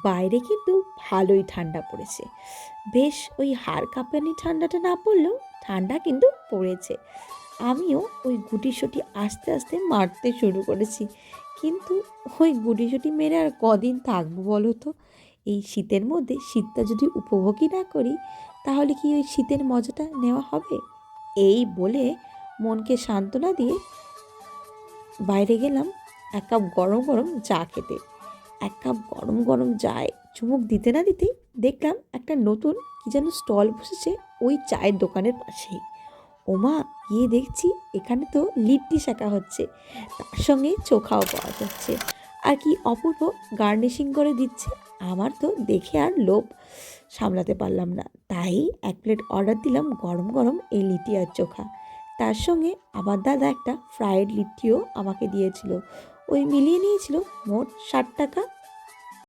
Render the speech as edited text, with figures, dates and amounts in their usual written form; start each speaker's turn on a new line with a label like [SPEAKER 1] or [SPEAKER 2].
[SPEAKER 1] বাইরে কিন্তু ভালোই ঠান্ডা পড়েছে। বেশ ওই হাড় কাঁপানি ঠান্ডাটা না পড়লেও ঠান্ডা কিন্তু পড়েছে। আমিও ওই গুটিসুটি আস্তে আস্তে মারতে শুরু করেছি। কিন্তু ওই গুটিসুটি মেরে আর কদিন থাকবো বলো তো? এই শীতের মধ্যে শীতটা যদি উপভোগই না করি, তাহলে কি ওই শীতের মজাটা নেওয়া হবে? এই বলে মনকে সান্ত্বনা দিয়ে বাইরে গেলাম এক কাপ গরম গরম চা খেতে। এক কাপ গরম গরম চায় চুমুক দিতে না দিতেই দেখলাম একটা নতুন কি যেন স্টল বসেছে ওই চায়ের দোকানের পাশেই। ওমা, গিয়ে দেখছি এখানে তো লিট্টি শেকা হচ্ছে, তার সঙ্গে চোখাও পাওয়া যাচ্ছে। আর কি অপূর্ব গার্নিশিং করে দিচ্ছে! আমার তো দেখে আর লোভ সামলাতে পারলাম না, তাই এক প্লেট অর্ডার দিলাম গরম গরম এই লিট্টি আর চোখা। তার সঙ্গে আবার দাদা একটা ফ্রায়েড লিট্টিও আমাকে দিয়েছিল। ওই মিলিয়ে নিয়েছিল মোট 60 টাকা।